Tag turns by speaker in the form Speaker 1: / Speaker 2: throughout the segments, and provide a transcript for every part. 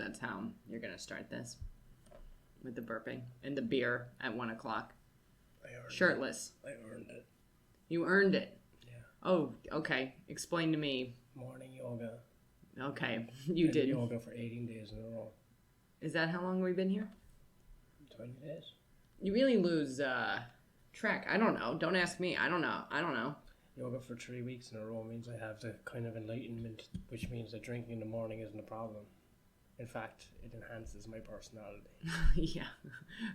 Speaker 1: that's how you're going to start this. With the burping and the beer at 1 o'clock. Shirtless.
Speaker 2: I earned it.
Speaker 1: You earned it?
Speaker 2: Yeah.
Speaker 1: Oh, okay. Explain to me.
Speaker 2: Morning yoga.
Speaker 1: Okay, you did.
Speaker 2: Yoga for 18 days in a row.
Speaker 1: Is that how long we've been here?
Speaker 2: 20 days.
Speaker 1: You really lose track. I don't know. Don't ask me. I don't know.
Speaker 2: Yoga for 3 weeks in a row means I have the kind of enlightenment, which means that drinking in the morning isn't a problem. In fact, it enhances my personality.
Speaker 1: Yeah.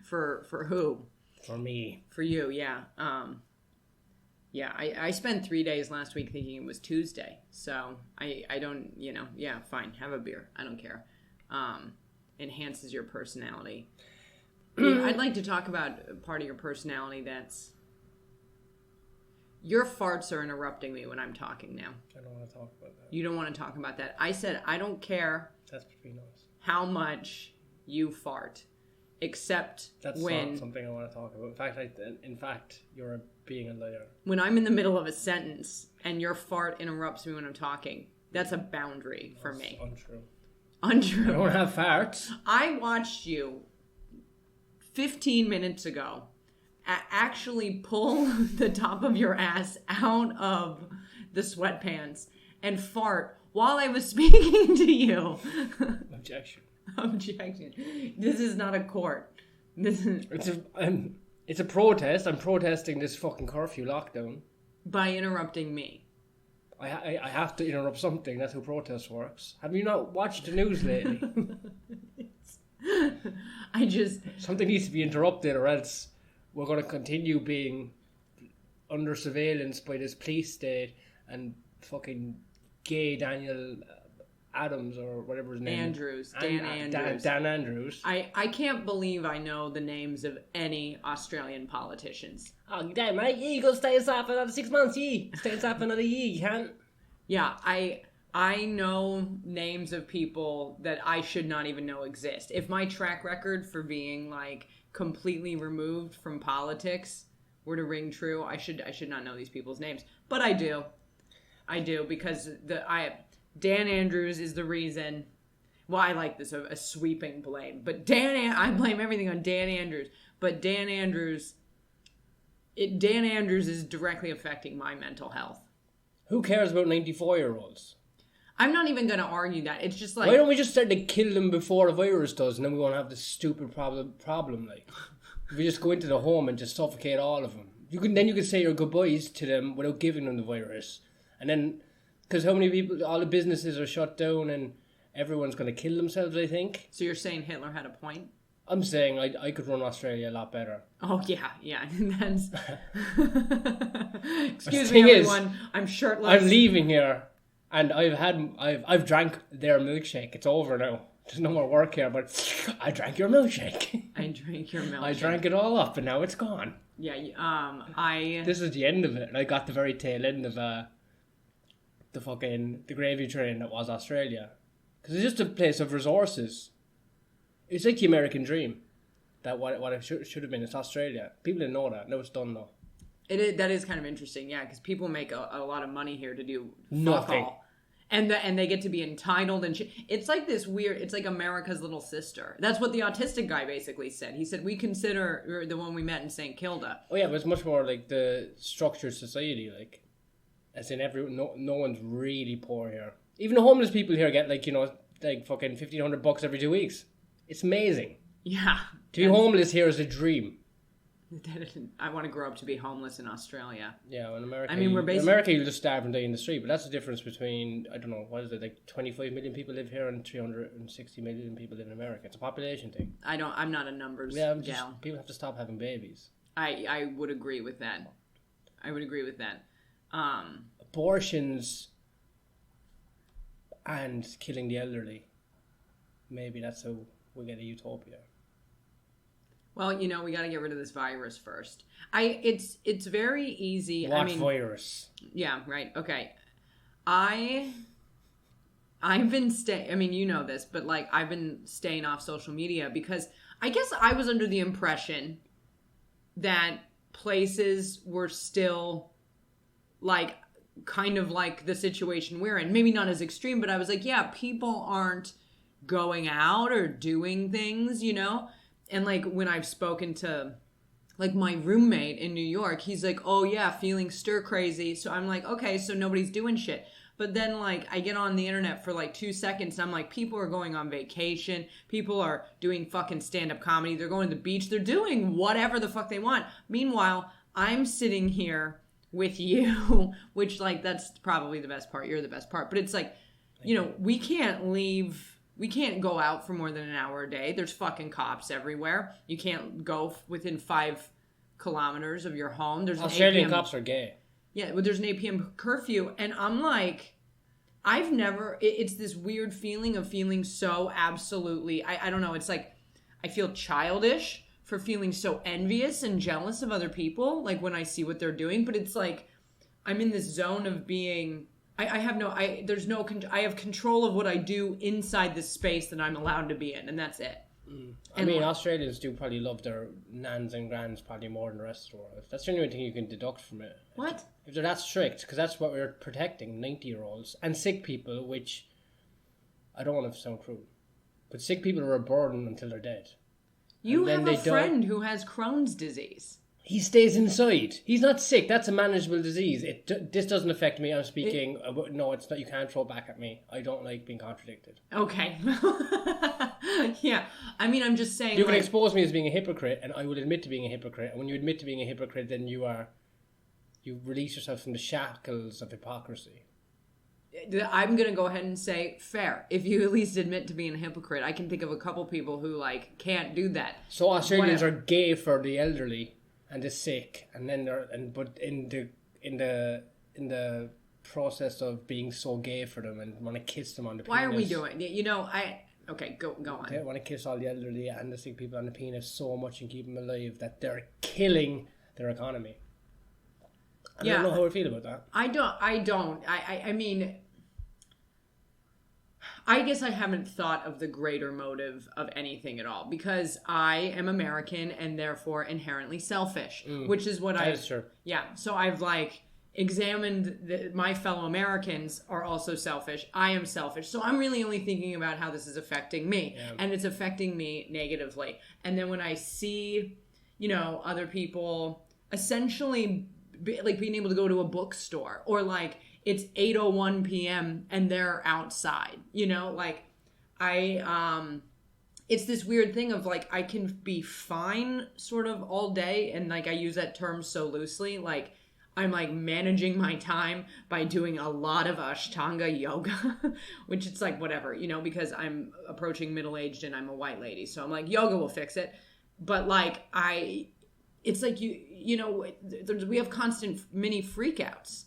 Speaker 1: For who?
Speaker 2: For me.
Speaker 1: For you, yeah. Yeah, I spent 3 days last week thinking it was Tuesday. So I don't, yeah, fine. Have a beer. I don't care. Enhances your personality. I'd like to talk about part of your personality that's... Your farts are interrupting me when I'm talking now.
Speaker 2: I don't want to talk about that.
Speaker 1: You don't want to talk about that. I said I don't care...
Speaker 2: That's between us.
Speaker 1: How much you fart, except
Speaker 2: that's
Speaker 1: when...
Speaker 2: not something I want to talk about. In fact, you're being a liar.
Speaker 1: When I'm in the middle of a sentence and your fart interrupts me when I'm talking, that's a boundary for me.
Speaker 2: Untrue.
Speaker 1: Untrue.
Speaker 2: I don't have farts.
Speaker 1: I watched you 15 minutes ago actually pull the top of your ass out of the sweatpants and fart while I was speaking to you.
Speaker 2: Objection.
Speaker 1: This is not a court.
Speaker 2: It's a protest. I'm protesting this fucking curfew lockdown.
Speaker 1: By interrupting me.
Speaker 2: I have to interrupt something. That's how protest works. Have you not watched the news lately?
Speaker 1: Something
Speaker 2: needs to be interrupted, or else we're going to continue being under surveillance by this police state and fucking gay Daniel Adams or whatever his name
Speaker 1: Andrews. Dan Andrews.
Speaker 2: Dan Andrews.
Speaker 1: I can't believe I know the names of any Australian politicians.
Speaker 2: Oh, damn, mate. Yeah, you got to stay inside for another 6 months. Yeah, stay inside for another year. You can't.
Speaker 1: Yeah, I know names of people that I should not even know exist. If my track record for being like completely removed from politics were to ring true, I should not know these people's names. But I do. Because Dan Andrews is the reason. Well, I like this, a sweeping blame. But I blame everything on Dan Andrews. But Dan Andrews is directly affecting my mental health.
Speaker 2: Who cares about 94-year-olds?
Speaker 1: I'm not even going to argue that. It's just like...
Speaker 2: Why don't we just start to kill them before the virus does, and then we won't have this stupid problem like... If we just go into the home and just suffocate all of them. You can say your goodbyes to them without giving them the virus. And then... Because how many people... All the businesses are shut down and everyone's going to kill themselves, I think.
Speaker 1: So you're saying Hitler had a point?
Speaker 2: I'm saying I could run Australia a lot better.
Speaker 1: Oh, yeah. That's... Excuse me, everyone. I'm shirtless.
Speaker 2: I'm leaving here, and I've drank their milkshake. It's over now. There's no more work here, but I drank your milkshake.
Speaker 1: I drank your milkshake.
Speaker 2: I drank it all up, and now it's gone.
Speaker 1: Yeah,
Speaker 2: This is the end of it, and I got the very tail end of the gravy train that was Australia. Because it's just a place of resources. It's like the American dream. That what it should have been. It's Australia. People didn't know that. Now it's done though.
Speaker 1: That is kind of interesting, yeah, because people make a lot of money here to do
Speaker 2: nothing.
Speaker 1: All. And they get to be entitled and shit. It's like this weird, it's like America's little sister. That's what the autistic guy basically said. He said, we consider the one we met in St. Kilda.
Speaker 2: Oh yeah, but it's much more like the structured society, like, as in no one's really poor here. Even the homeless people here get like fucking $1,500 every 2 weeks. It's amazing.
Speaker 1: Yeah.
Speaker 2: To be homeless here is a dream.
Speaker 1: I want to grow up to be homeless in Australia.
Speaker 2: Yeah, in America.
Speaker 1: I mean,
Speaker 2: in America, you'll just starve and die in the street. But that's the difference between, I don't know, what is it, like 25 million people live here and 360 million people live in America. It's a population thing.
Speaker 1: I'm not a numbers gal.
Speaker 2: People have to stop having babies.
Speaker 1: I would agree with that.
Speaker 2: Abortions and killing the elderly. Maybe that's how we get a utopia.
Speaker 1: Well, we got to get rid of this virus first. It's very easy.
Speaker 2: What virus?
Speaker 1: Yeah, right. Okay. I've been you know this, but like I've been staying off social media because I guess I was under the impression that places were still like kind of like the situation we're in. Maybe not as extreme, but I was like, yeah, people aren't going out or doing things, you know? And like when I've spoken to like my roommate in New York, he's like, oh yeah, feeling stir crazy. So I'm like, okay, so nobody's doing shit. But then like I get on the internet for like 2 seconds. I'm like, people are going on vacation. People are doing fucking stand-up comedy. They're going to the beach. They're doing whatever the fuck they want. Meanwhile, I'm sitting here with you, which like that's probably the best part. You're the best part. But it's like, you know, we can't go out for more than an hour a day. There's fucking cops everywhere. You can't go within 5 kilometers of your home. There's
Speaker 2: Australian cops are gay.
Speaker 1: Yeah, but there's an 8 p.m. curfew. And I'm like, it's this weird feeling of feeling so absolutely, I don't know. It's like, I feel childish for feeling so envious and jealous of other people. Like when I see what they're doing. But it's like, I'm in this zone of being... I have control of what I do inside the space that I'm allowed to be in, and that's it.
Speaker 2: I mean, Australians do probably love their nans and grands probably more than the rest of the world. That's the only thing you can deduct from it.
Speaker 1: What?
Speaker 2: If they're that strict, because that's what we're protecting, 90-year-olds. And sick people, which, I don't want to sound cruel, but sick people are a burden until they're dead.
Speaker 1: You have a friend who has Crohn's disease.
Speaker 2: He stays inside. He's not sick. That's a manageable disease. This doesn't affect me. I'm speaking. No, it's not. You can't throw it back at me. I don't like being contradicted.
Speaker 1: Okay. Yeah. I mean, I'm just saying.
Speaker 2: You can expose me as being a hypocrite, and I will admit to being a hypocrite. And when you admit to being a hypocrite, then you release yourself from the shackles of hypocrisy.
Speaker 1: I'm going to go ahead and say fair. If you at least admit to being a hypocrite, I can think of a couple people who like can't do that.
Speaker 2: So Australians are gay for the elderly and the sick, and then but in the process of being so gay for them and want to kiss them on the penis.
Speaker 1: Why are we doing? You know, okay, go on.
Speaker 2: They want to kiss all the elderly and the sick people on the penis so much and keep them alive that they're killing their economy. I don't know how I feel about that.
Speaker 1: I don't. I mean, I guess I haven't thought of the greater motive of anything at all because I am American and therefore inherently selfish, which is what
Speaker 2: that is true.
Speaker 1: Yeah. So I've like examined my fellow Americans are also selfish. I am selfish. So I'm really only thinking about how this is affecting me, and it's affecting me negatively. And then when I see, you know, other people essentially like being able to go to a bookstore or like it's 8:01 p.m. and they're outside, you know, like it's this weird thing of like, I can be fine sort of all day. And like, I use that term so loosely, like I'm like managing my time by doing a lot of Ashtanga yoga, which it's like, whatever, you know, because I'm approaching middle-aged and I'm a white lady. So I'm like, yoga will fix it. But like, it's like, you know, we have constant mini freakouts.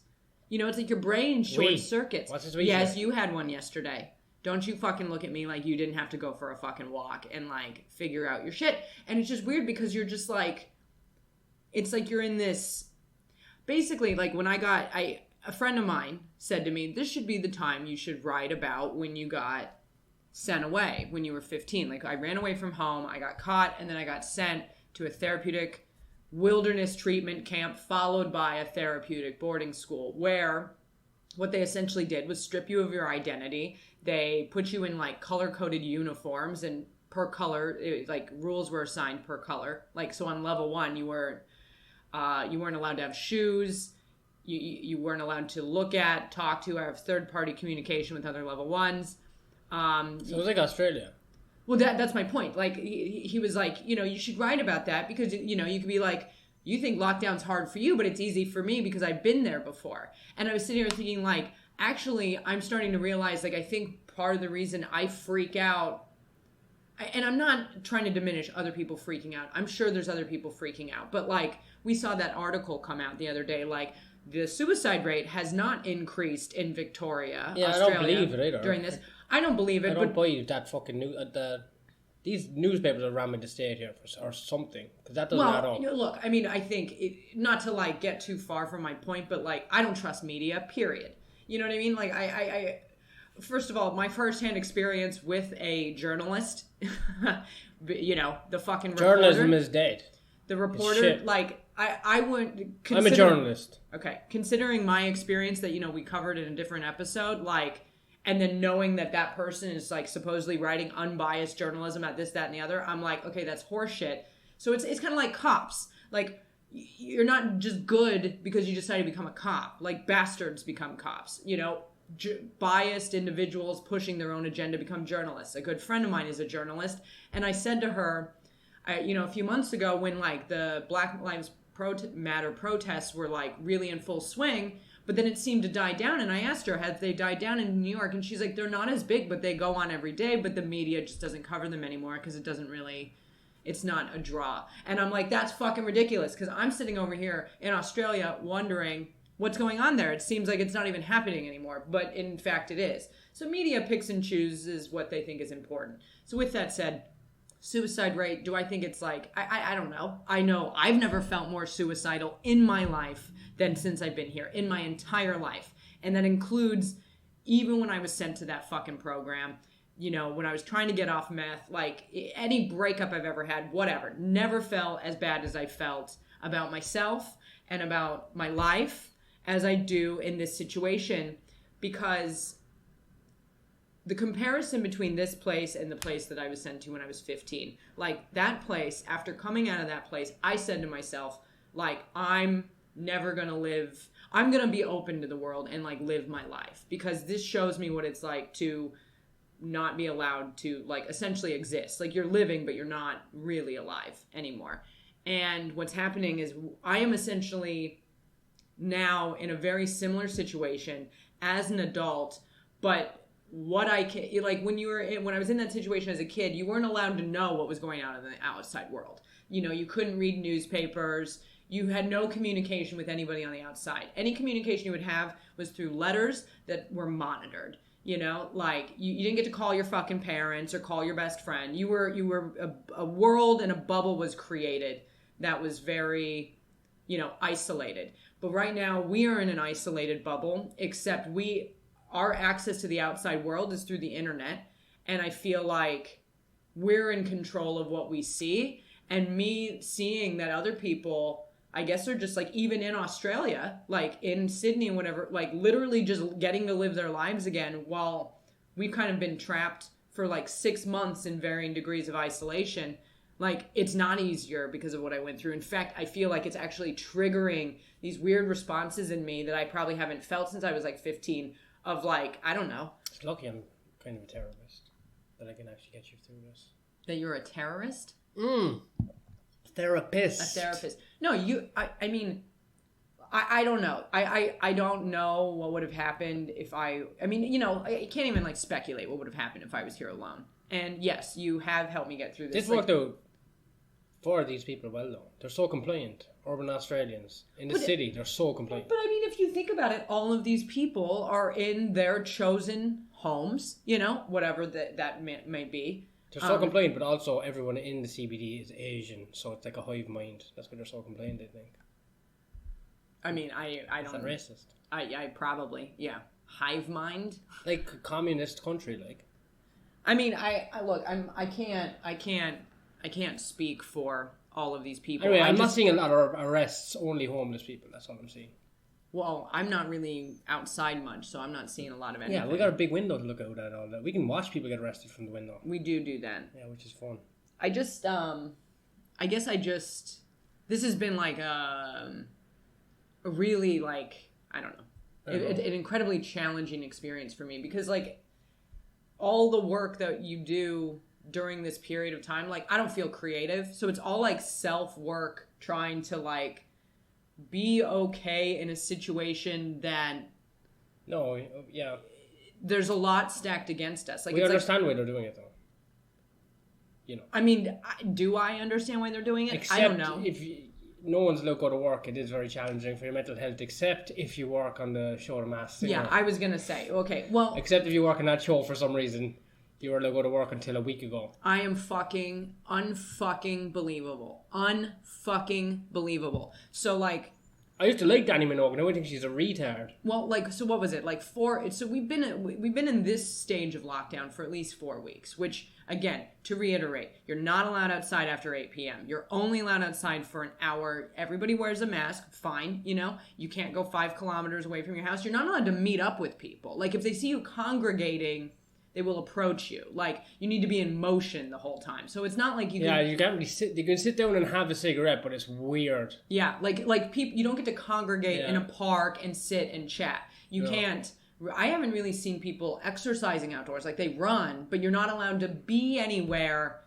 Speaker 1: You know, it's like your brain short circuits.
Speaker 2: What's this
Speaker 1: yes, you had one yesterday. Don't you fucking look at me like you didn't have to go for a fucking walk and like figure out your shit. And it's just weird because you're just like, it's like you're in this, basically like when a friend of mine said to me, this should be the time you should write about when you got sent away when you were 15. Like I ran away from home, I got caught, and then I got sent to a therapeutic wilderness treatment camp followed by a therapeutic boarding school where what they essentially did was strip you of your identity. They put you in like color-coded uniforms, and per color, like rules were assigned per color. Like, so on level 1, you weren't allowed to have shoes. You weren't allowed to look at, talk to, or have third-party communication with other level 1s.
Speaker 2: So it was like Australia.
Speaker 1: Well, that's my point. Like, he was like, you know, you should write about that because, you know, you could be like, you think lockdown's hard for you, but it's easy for me because I've been there before. And I was sitting here thinking, like, actually, I'm starting to realize, like, I think part of the reason I freak out, and I'm not trying to diminish other people freaking out. I'm sure there's other people freaking out. But, like, we saw that article come out the other day, like, the suicide rate has not increased in Victoria, Australia,
Speaker 2: I don't believe it either.
Speaker 1: During this. I don't believe it.
Speaker 2: I don't buy that fucking news. These newspapers are ramming the state here or something, because that doesn't add up.
Speaker 1: You know, look, I mean, I think not to like get too far from my point, but like I don't trust media. Period. You know what I mean? Like I first of all, my firsthand experience with a journalist, you know, the fucking reporter,
Speaker 2: journalism is dead.
Speaker 1: The reporter, like I wouldn't.
Speaker 2: I'm a journalist.
Speaker 1: Okay, considering my experience that, you know, we covered in a different episode, like. And then knowing that that person is like supposedly writing unbiased journalism at this, that, and the other, I'm like, okay, that's horseshit. So it's kind of like cops. Like, you're not just good because you decide to become a cop. Like, bastards become cops. You know, biased individuals pushing their own agenda become journalists. A good friend of mine is a journalist. And I said to her, a few months ago when like the Black Lives Matter protests were like really in full swing, but then it seemed to die down. And I asked her, have they died down in New York? And she's like, they're not as big, but they go on every day. But the media just doesn't cover them anymore because it's not a draw. And I'm like, that's fucking ridiculous. Because I'm sitting over here in Australia wondering what's going on there. It seems like it's not even happening anymore. But in fact, it is. So media picks and chooses what they think is important. So with that said, suicide rate, do I think it's like, I don't know. I know I've never felt more suicidal in my life than since I've been here, in my entire life. And that includes even when I was sent to that fucking program, you know, when I was trying to get off meth, like any breakup I've ever had, whatever, never felt as bad as I felt about myself and about my life as I do in this situation, because the comparison between this place and the place that I was sent to when I was 15, like that place, after coming out of that place, I said to myself, like, I'm never going to live, I'm going to be open to the world and like live my life, because this shows me what it's like to not be allowed to like essentially exist. Like you're living, but you're not really alive anymore. And what's happening is I am essentially now in a very similar situation as an adult, but what I can, like when I was in that situation as a kid, you weren't allowed to know what was going on in the outside world. You know, you couldn't read newspapers. You had no communication with anybody on the outside. Any communication you would have was through letters that were monitored. You know, like you didn't get to call your fucking parents or call your best friend. You were a world and a bubble was created that was very, you know, isolated. But right now we are in an isolated bubble, except our access to the outside world is through the internet. And I feel like we're in control of what we see. And me seeing that other people, I guess they're just like, even in Australia, like in Sydney and whatever, like literally just getting to live their lives again, while we've kind of been trapped for like 6 months in varying degrees of isolation. Like it's not easier because of what I went through. In fact, I feel like it's actually triggering these weird responses in me that I probably haven't felt since I was like 15 of like, I don't know.
Speaker 2: It's lucky I'm kind of a terrorist that I can actually get you through this.
Speaker 1: That you're a terrorist?
Speaker 2: Therapist.
Speaker 1: A therapist. No, I mean, I don't know. I don't know what would have happened if I mean, you know, I can't even like speculate what would have happened if I was here alone. And yes, you have helped me get through this.
Speaker 2: This worked out for these people well though. They're so compliant. Urban Australians. In the city, they're so compliant.
Speaker 1: But I mean, if you think about it, all of these people are in their chosen homes, you know, whatever that may be.
Speaker 2: They're so compliant, but also everyone in the CBD is Asian, so it's like a hive mind. That's why they're so compliant, I think.
Speaker 1: I mean, I don't...
Speaker 2: Is that racist?
Speaker 1: I probably, yeah. Hive mind?
Speaker 2: Like a communist country, like.
Speaker 1: I mean, I can't speak for all of these people.
Speaker 2: Anyway, I'm not seeing a lot of arrests, only homeless people, that's all I'm seeing.
Speaker 1: Well, I'm not really outside much, so I'm not seeing a lot of anything.
Speaker 2: Yeah, we got a big window to look out at all that. We can watch people get arrested from the window.
Speaker 1: We do that.
Speaker 2: Yeah, which is fun.
Speaker 1: I guess this has been like a really like, I don't know, an incredibly challenging experience for me, because like all the work that you do during this period of time, like I don't feel creative. So it's all like self-work, trying to like be okay in a situation that there's a lot stacked against us. Like
Speaker 2: we understand why they're doing it though. You know. I
Speaker 1: mean, do I understand why they're doing it?
Speaker 2: Except
Speaker 1: I don't know.
Speaker 2: If no one's allowed to go to work, it is very challenging for your mental health, except if you work on the show The Masked Singer.
Speaker 1: Yeah, I was going to say, okay, well...
Speaker 2: Except if you work on that show for some reason, you were allowed to go to work until a week ago.
Speaker 1: I am unfucking believable. Unfucking believable. So, like,
Speaker 2: I used to like Danny Minogue, and I think she's a retard.
Speaker 1: Well, like, so what was it? Like 4... So we've been in this stage of lockdown for at least 4 weeks, which, again, to reiterate, you're not allowed outside after 8 p.m. You're only allowed outside for an hour. Everybody wears a mask. Fine, you know? You can't go 5 kilometers away from your house. You're not allowed to meet up with people. Like, if they see you congregating, they will approach you. Like, you need to be in motion the whole time. So it's not like you can...
Speaker 2: Yeah, you can't really sit... You can sit down and have a cigarette, but it's weird.
Speaker 1: Yeah, like people... You don't get to congregate in a park and sit and chat. You can't... I haven't really seen people exercising outdoors. Like, they run, but you're not allowed to be anywhere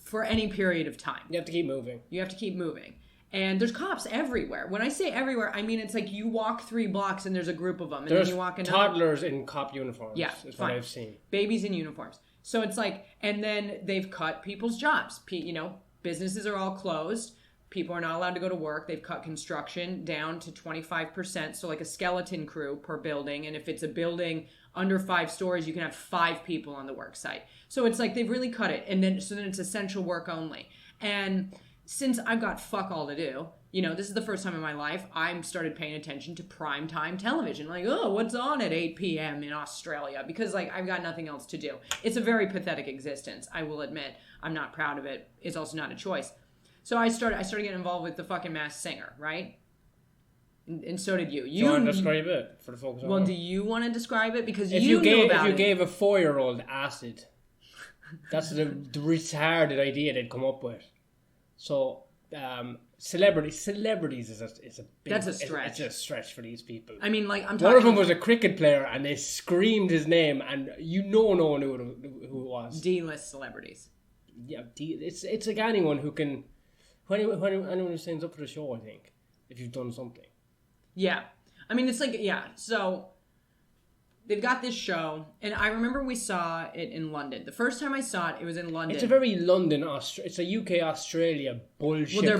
Speaker 1: for any period of time.
Speaker 2: You have to keep moving.
Speaker 1: You have to keep moving. And there's cops everywhere. When I say everywhere, I mean it's like you walk 3 blocks and there's a group of them. And
Speaker 2: there's
Speaker 1: then you walk another...
Speaker 2: toddlers in cop uniforms.
Speaker 1: Yeah,
Speaker 2: is what I've seen.
Speaker 1: Babies in uniforms. So it's like... And then they've cut people's jobs. You know, businesses are all closed. People are not allowed to go to work. They've cut construction down to 25%. So like a skeleton crew per building. And if it's a building under 5 stories, you can have 5 people on the work site. So it's like they've really cut it. And then it's essential work only. And... Since I've got fuck all to do, you know, this is the first time in my life I'm started paying attention to primetime television. Like, oh, what's on at 8 p.m. in Australia? Because, like, I've got nothing else to do. It's a very pathetic existence, I will admit. I'm not proud of it. It's also not a choice. So I started getting involved with the fucking Masked Singer, right? And so did you.
Speaker 2: Do you want to describe it for the folks?
Speaker 1: Well, do you want to describe it? Because
Speaker 2: if
Speaker 1: you knew about it.
Speaker 2: If you gave a 4-year-old acid, that's the retarded idea they'd come up with. So, celebrities is a big...
Speaker 1: That's a stretch.
Speaker 2: It's a stretch for these people.
Speaker 1: I mean, like, I'm talking...
Speaker 2: One of them was a cricket player, and they screamed his name, and no one knew who it was.
Speaker 1: D-list celebrities.
Speaker 2: Yeah, it's like anyone who can... Anyone who signs up for the show, I think, if you've done something.
Speaker 1: Yeah. I mean, it's like, yeah, so... They've got this show, and I remember we saw it in London. The first time I saw it, it was in London.
Speaker 2: It's a very London, it's a UK Australia bullshit. Well,
Speaker 1: they're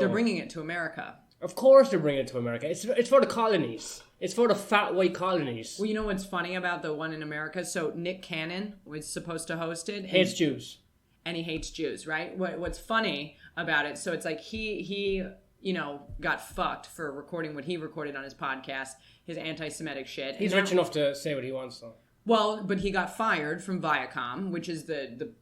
Speaker 1: bringing it to America.
Speaker 2: Of course, they're bringing it to America. It's for the colonies. It's for the fat white colonies.
Speaker 1: Well, you know what's funny about the one in America? So Nick Cannon was supposed to host it.
Speaker 2: Hates Jews,
Speaker 1: and he hates Jews, right? What's funny about it? So it's like he you know, got fucked for recording what he recorded on his podcast, his anti-Semitic shit.
Speaker 2: He's rich enough to say what he wants, though.
Speaker 1: Well, but he got fired from Viacom, which is the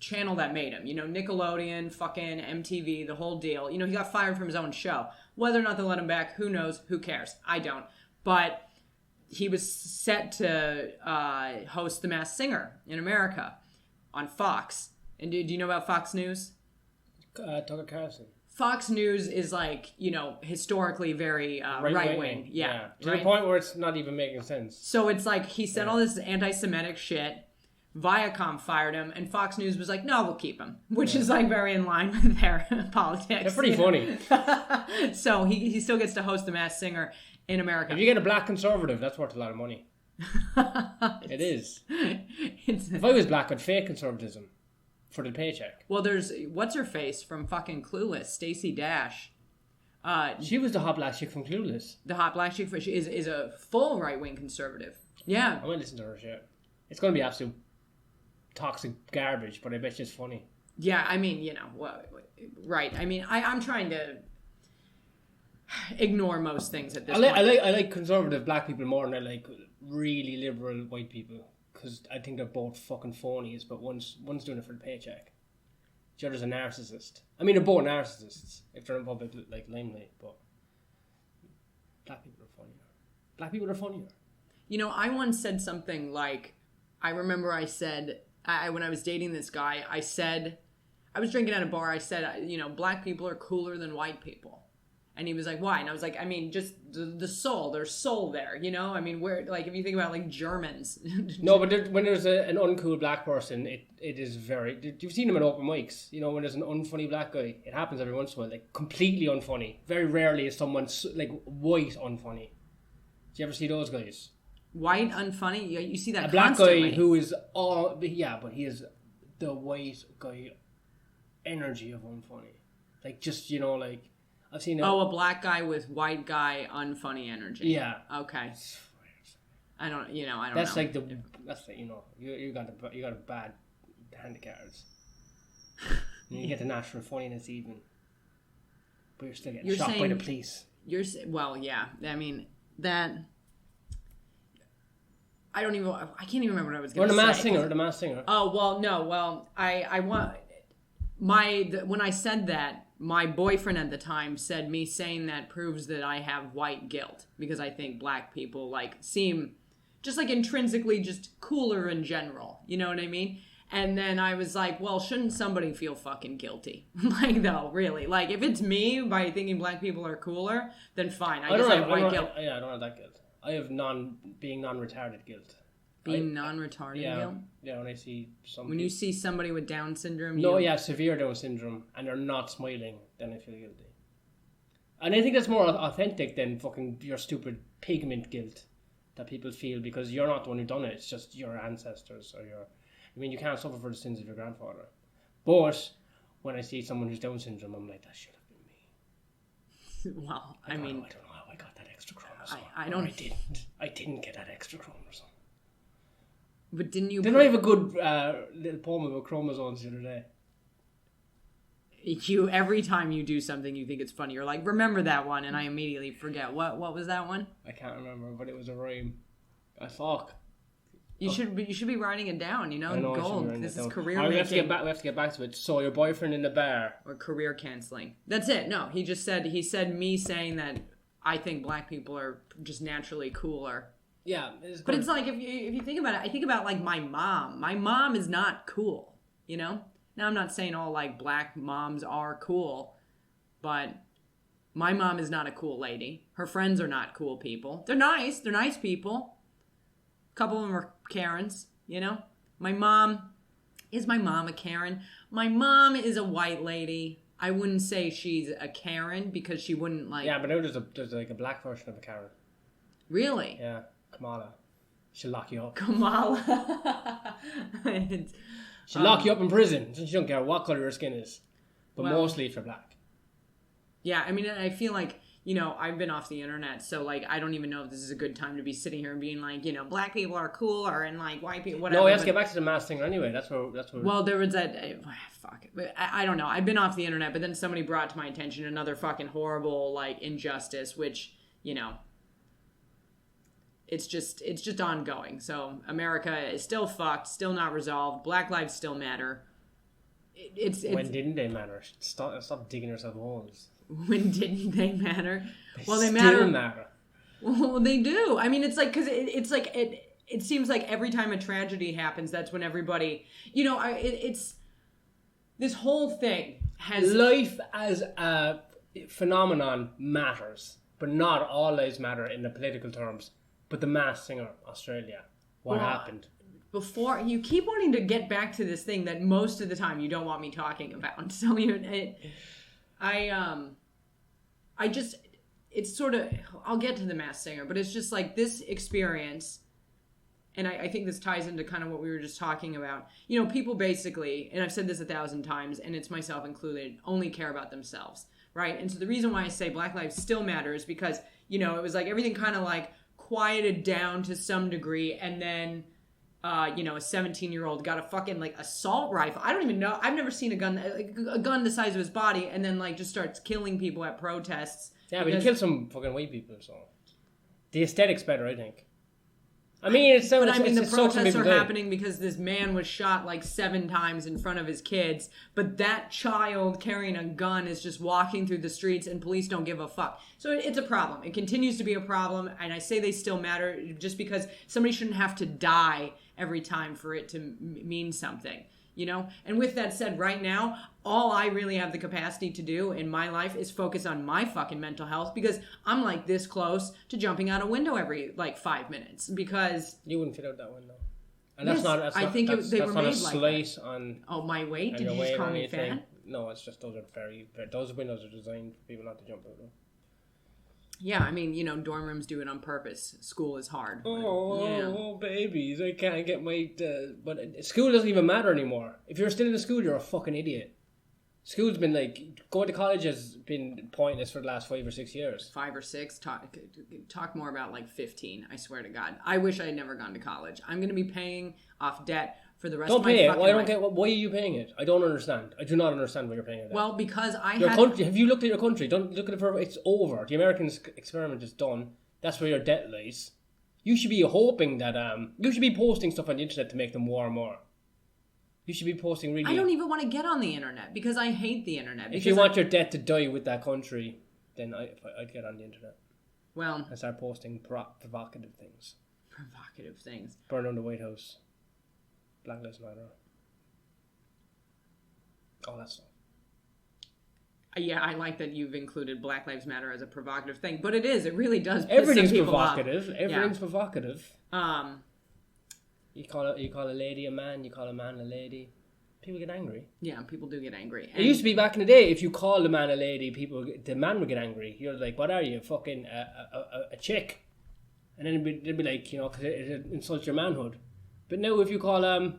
Speaker 1: channel that made him. You know, Nickelodeon, fucking MTV, the whole deal. You know, he got fired from his own show. Whether or not they'll let him back, who knows? Who cares? I don't. But he was set to host The Masked Singer in America on Fox. And do you know about Fox News?
Speaker 2: Tucker Carlson.
Speaker 1: Fox News is like, you know, historically very right-wing. Yeah.
Speaker 2: To the point where it's not even making sense.
Speaker 1: So it's like he said all this anti-Semitic shit. Viacom fired him, and Fox News was like, no, we'll keep him. Which is like very in line with their politics.
Speaker 2: They're pretty funny.
Speaker 1: So he still gets to host The Masked Singer in America.
Speaker 2: If you get a black conservative, that's worth a lot of money. It is. If I was black, I'd fake conservatism. For the paycheck.
Speaker 1: Well, there's what's her face from fucking Clueless, Stacey Dash.
Speaker 2: She was the hot black chick from Clueless.
Speaker 1: The hot black chick is a full right wing conservative. Yeah,
Speaker 2: I might listen to her shit. It's going to be absolute toxic garbage, but I bet she's funny.
Speaker 1: Yeah, I mean, you know, right? I mean, I'm trying to ignore most things at this point.
Speaker 2: I like conservative black people more than I like really liberal white people. Because I think they're both fucking phonies, but one's doing it for the paycheck. The other's a narcissist. I mean, they're both narcissists if they're in public, like limelight, but black people are funnier. Black people are funnier.
Speaker 1: You know, I once said something like, I remember I said, when I was dating this guy, I said, I was drinking at a bar, I said, you know, black people are cooler than white people. And he was like, why? And I was like, I mean, just the soul. There's soul there, you know? I mean, where, like, if you think about, like, Germans.
Speaker 2: No, but when there's an uncool black person, it is very... You've seen them at open mics. You know, when there's an unfunny black guy, it happens every once in a while. Like, completely unfunny. Very rarely is someone, like, white unfunny. Do you ever see those guys?
Speaker 1: White unfunny? You see that
Speaker 2: a black
Speaker 1: constantly.
Speaker 2: Guy who is all... Yeah, but he is the white guy energy of unfunny. Like, just, you know, like... I've seen
Speaker 1: a black guy with white guy unfunny energy.
Speaker 2: Yeah.
Speaker 1: Okay. I don't know.
Speaker 2: That's like you know, you got a bad hand of cards. You get the natural funniness even. But you're still getting
Speaker 1: You're
Speaker 2: shot by
Speaker 1: saying-
Speaker 2: the police.
Speaker 1: Well, yeah. I mean, that... I can't even remember what I was going to say.
Speaker 2: Or the Masked Singer.
Speaker 1: Oh, well, no. Well, I want... when I said that, my boyfriend at the time said me saying that proves that I have white guilt. Because I think black people, like, seem just, like, intrinsically just cooler in general. You know what I mean? And then I was like, well, shouldn't somebody feel fucking guilty? Like, though, really. Like, if it's me by thinking black people are cooler, then fine. I guess I have white guilt.
Speaker 2: Yeah, I don't have that guilt. I have being non-retarded guilt.
Speaker 1: Being non-retarded guilt?
Speaker 2: Yeah, when I see somebody...
Speaker 1: When you see somebody with Down syndrome...
Speaker 2: severe Down syndrome, and they're not smiling, then I feel guilty. And I think that's more authentic than fucking your stupid pigment guilt that people feel, because you're not the one who done it, it's just your ancestors or your... I mean, you can't suffer for the sins of your grandfather. But when I see someone who's Down syndrome, I'm like, that should have been me.
Speaker 1: Well,
Speaker 2: I don't know how I got that extra chromosome. I didn't get that extra chromosome.
Speaker 1: But didn't you...
Speaker 2: Didn't I have a good little poem about chromosomes the other day?
Speaker 1: Every time you do something you think it's funny, you're like, remember that one, and I immediately forget. What was that one?
Speaker 2: I can't remember, but it was a rhyme. Fuck.
Speaker 1: You should be writing it down, you know? Gold. This is career making.
Speaker 2: We have to get back to it. So your boyfriend in the bar.
Speaker 1: Or career canceling. That's it. No, he said me saying that I think black people are just naturally cooler.
Speaker 2: Yeah.
Speaker 1: But it's like, if you think about it, I think about like my mom. My mom is not cool, you know? Now I'm not saying all like black moms are cool, but my mom is not a cool lady. Her friends are not cool people. They're nice people. A couple of them are Karens, you know? Is my mom a Karen? My mom is a white lady. I wouldn't say she's a Karen because she wouldn't like...
Speaker 2: Yeah, but now there's like a black version of a Karen.
Speaker 1: Really?
Speaker 2: Yeah, Kamala. She'll lock you up.
Speaker 1: Kamala.
Speaker 2: She'll lock you up in prison. She don't care what colour your skin is. But mostly if you're black.
Speaker 1: Yeah, I mean, I feel like, you know, I've been off the internet, so, like, I don't even know if this is a good time to be sitting here and being like, you know, black people are cooler and, like, white people, whatever.
Speaker 2: No, let's get back to the Masked Singer anyway. That's where.
Speaker 1: Well, there was that... fuck it. I don't know. I've been off the internet, but then somebody brought to my attention another fucking horrible, like, injustice, which, you know... It's just ongoing. So America is still fucked, still not resolved. Black lives still matter. It's
Speaker 2: when didn't they matter? Stop digging yourself holes.
Speaker 1: When didn't they matter? Well, they
Speaker 2: still
Speaker 1: matter. Well, they do. I mean, it's like, because it's like it seems like every time a tragedy happens, that's when everybody, you know, it's this whole thing has
Speaker 2: life as a phenomenon matters, but not all lives matter in the political terms. But the Masked Singer, Australia, what happened?
Speaker 1: Before, you keep wanting to get back to this thing that most of the time you don't want me talking about. So it's sort of, I'll get to the Masked Singer, but it's just like this experience, and I think this ties into kind of what we were just talking about. You know, people basically, and I've said this 1,000 times, and it's myself included, only care about themselves, right? And so the reason why I say Black lives still matter is because, you know, it was like everything kind of like quieted down to some degree, and then you know, a 17-year-old got a fucking like assault rifle. I don't even know. I've never seen a gun the size of his body, and then like just starts killing people at protests.
Speaker 2: Yeah, but he killed some fucking white people, so the aesthetic's better, I think. I mean,
Speaker 1: the protests are happening because this man was shot like 7 times in front of his kids, but that child carrying a gun is just walking through the streets and police don't give a fuck. So it's a problem. It continues to be a problem, and I say they still matter just because somebody shouldn't have to die every time for it to mean something, you know? And with that said, right now, all I really have the capacity to do in my life is focus on my fucking mental health, because I'm like this close to jumping out a window every like 5 minutes, because...
Speaker 2: You wouldn't fit out that window. And
Speaker 1: yes,
Speaker 2: that's
Speaker 1: they were
Speaker 2: not
Speaker 1: made
Speaker 2: a
Speaker 1: like
Speaker 2: slice
Speaker 1: that.
Speaker 2: on...
Speaker 1: Oh, my weight? Did you just call me fat?
Speaker 2: No, it's just those windows are designed for people not to jump out of.
Speaker 1: Yeah, I mean, you know, dorm rooms do it on purpose. School is hard.
Speaker 2: Oh, babies, I can't get my... but school doesn't even matter anymore. If you're still in the school, you're a fucking idiot. School's been like... Going to college has been pointless for the last 5 or 6 years.
Speaker 1: 5 or 6? Talk more about like 15, I swear to God. I wish I had never gone to college. I'm going to be paying off debt for the rest
Speaker 2: Don't
Speaker 1: of my
Speaker 2: pay it.
Speaker 1: fucking
Speaker 2: Well, I don't
Speaker 1: life.
Speaker 2: get. Why are you paying it? I don't understand. I do not understand why you're paying it.
Speaker 1: Well, because
Speaker 2: Your country. Have you looked at your country? Don't look at it for. It's over. The American experiment is done. That's where your debt lies. You should be hoping that you should be posting stuff on the internet to make them more and more. You should be posting really.
Speaker 1: I don't even want to get on the internet because I hate the internet.
Speaker 2: If you want your debt to die with that country, then I'd get on the internet.
Speaker 1: Well,
Speaker 2: and start posting provocative things.
Speaker 1: Provocative things.
Speaker 2: Burn down the White House. Black Lives Matter. All that stuff.
Speaker 1: Yeah, I like that you've included Black Lives Matter as a provocative thing, but it is. It really does. Piss
Speaker 2: Everything's
Speaker 1: some people
Speaker 2: provocative.
Speaker 1: off.
Speaker 2: Everything's provocative.
Speaker 1: You
Speaker 2: call a lady a man. You call a man a lady. People get angry.
Speaker 1: Yeah, people do get angry.
Speaker 2: It used to be back in the day. If you called a man a lady, the man would get angry. You're like, "What are you, fucking a chick?" And then they'd be like, because it insults your manhood. But now, if you call a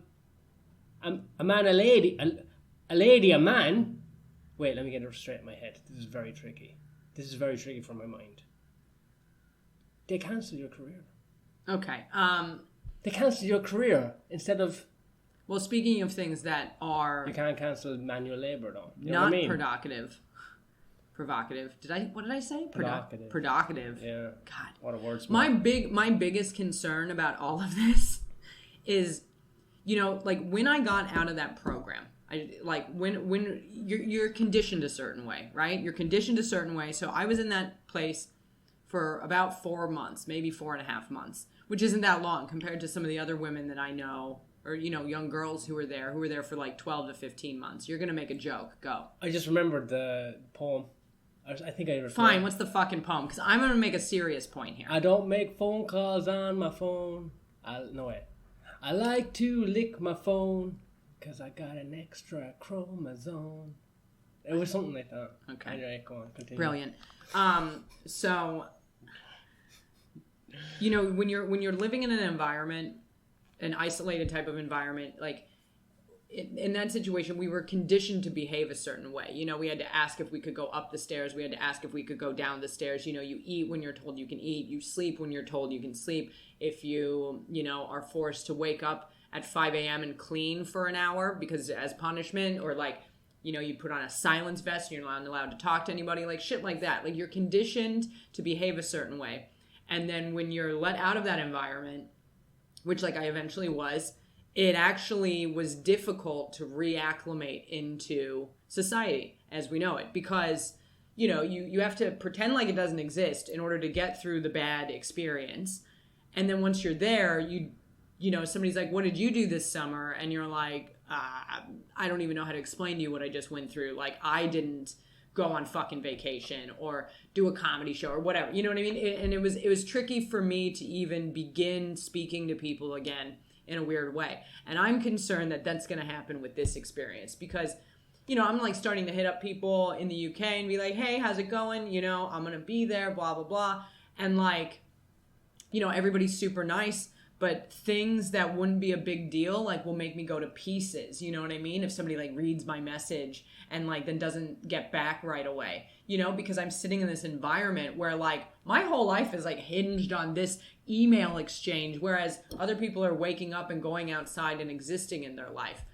Speaker 2: man a lady, a lady a man. Wait, let me get it straight in my head. This is very tricky. This is very tricky for my mind. They cancel your career.
Speaker 1: Okay.
Speaker 2: They cancel your career instead of.
Speaker 1: Well, speaking of things that are...
Speaker 2: You can't cancel manual labour, though. You know
Speaker 1: not
Speaker 2: what I mean?
Speaker 1: provocative. What did I say?
Speaker 2: Provocative.
Speaker 1: Provocative.
Speaker 2: Yeah.
Speaker 1: God.
Speaker 2: What a word.
Speaker 1: My biggest concern about all of this is, like when I got out of that program, when you're conditioned a certain way, right? You're conditioned a certain way. So I was in that place for about 4 months, maybe 4.5 months, which isn't that long compared to some of the other women that I know, or young girls who were there for like 12 to 15 months. You're gonna make a joke. Go.
Speaker 2: I just remembered the poem. I think I referred.
Speaker 1: Fine. What's the fucking poem? Because I'm gonna make a serious point here.
Speaker 2: I don't make phone calls on my phone. No way. I like to lick my phone. Because I got an extra chromosome. It was something like that.
Speaker 1: Okay.
Speaker 2: Anyway, go on, continue.
Speaker 1: Brilliant. So, when you're living in an environment, an isolated type of environment, like in that situation, we were conditioned to behave a certain way. We had to ask if we could go up the stairs. We had to ask if we could go down the stairs. You eat when you're told you can eat. You sleep when you're told you can sleep. If you, are forced to wake up at 5 a.m. and clean for an hour because as punishment, or you put on a silence vest and you're not allowed to talk to anybody, like shit like that. Like you're conditioned to behave a certain way. And then when you're let out of that environment, which I eventually was, it actually was difficult to reacclimate into society as we know it because, you have to pretend like it doesn't exist in order to get through the bad experience. And then once you're there, somebody's like, what did you do this summer? And you're like, I don't even know how to explain to you what I just went through. Like, I didn't go on fucking vacation or do a comedy show or whatever. You know what I mean? And it was tricky for me to even begin speaking to people again in a weird way. And I'm concerned that that's going to happen with this experience because, I'm starting to hit up people in the UK and be like, hey, how's it going? I'm going to be there, blah, blah, blah. And everybody's super nice. But things that wouldn't be a big deal, will make me go to pieces. You know what I mean? If somebody reads my message and then doesn't get back right away, because I'm sitting in this environment where my whole life is hinged on this email exchange, whereas other people are waking up and going outside and existing in their life.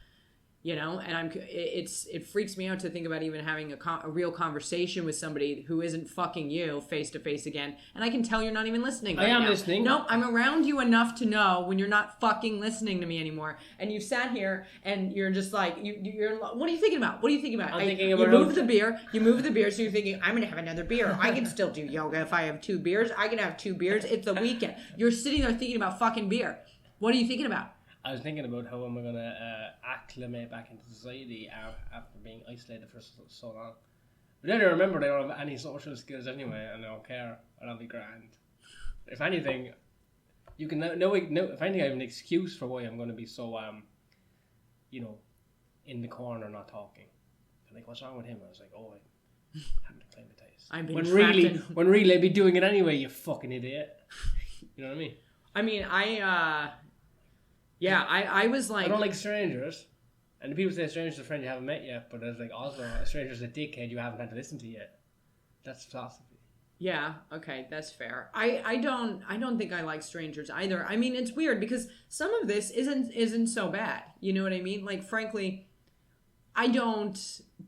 Speaker 1: And it freaks me out to think about even having a real conversation with somebody who isn't fucking you face to face again. And I can tell you're not even listening right now.
Speaker 2: I am listening.
Speaker 1: No, I'm around you enough to know when you're not fucking listening to me anymore. And you've sat here and you're just you're what are you thinking about? What are you thinking about?
Speaker 2: I'm thinking about...
Speaker 1: You move the beer, so you're thinking, I'm going to have another beer. I can still do yoga if I have 2 beers. I can have 2 beers. It's the weekend. You're sitting there thinking about fucking beer. What are you thinking about?
Speaker 2: I was thinking about how am I going to acclimate back into society after being isolated for so long. But then I remembered I don't have any social skills anyway, and I don't care, and I'll be grand. If anything, you can if anything, I have an excuse for why I'm going to be so, in the corner not talking. They're like, what's wrong with him? I was like, I haven't acclimatized.
Speaker 1: I've been
Speaker 2: when really I'd be doing it anyway, you fucking idiot. You know what I mean?
Speaker 1: I mean, I was like...
Speaker 2: I don't like strangers. And the people say a stranger's a friend you haven't met yet, but it's also a stranger's a dickhead you haven't had to listen to yet. That's philosophy.
Speaker 1: Yeah, okay, that's fair. I don't think I like strangers either. I mean, it's weird because some of this isn't so bad. You know what I mean? Like, frankly, I don't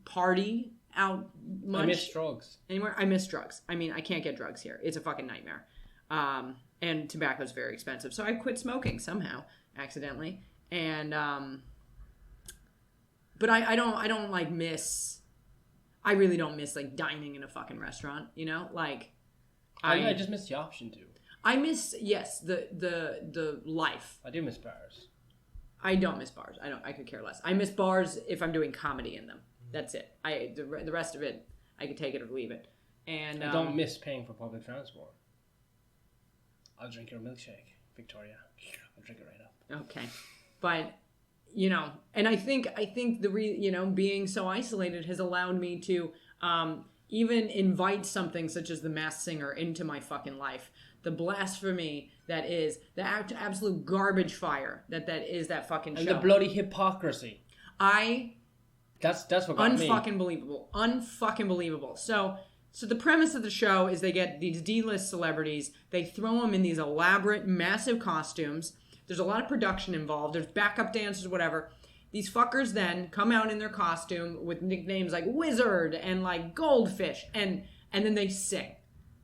Speaker 1: party out much.
Speaker 2: I miss drugs.
Speaker 1: Anywhere. I miss drugs. I mean, I can't get drugs here. It's a fucking nightmare. And tobacco's very expensive. So I quit smoking somehow, accidentally. And but I don't like miss. I really don't miss like dining in a fucking restaurant, you know? Like
Speaker 2: I just miss the option to.
Speaker 1: I miss the life.
Speaker 2: I do miss bars.
Speaker 1: I don't miss bars. I could care less. I miss bars if I'm doing comedy in them. That's it. The rest of it I could take it or leave it. And
Speaker 2: I don't miss paying for public transport. I'll drink your milkshake, Victoria. I'll drink it right up.
Speaker 1: Okay. But you know, and I think being so isolated has allowed me to even invite something such as The Masked Singer into my fucking life. The blasphemy that is, the absolute garbage fire that is that fucking show.
Speaker 2: And the bloody hypocrisy. That's what got me.
Speaker 1: Unfucking believable. So the premise of the show is they get these D-list celebrities, they throw them in these elaborate, massive costumes. There's a lot of production involved. There's backup dancers, whatever. These fuckers then come out in their costume with nicknames like Wizard and like Goldfish, and then they sing,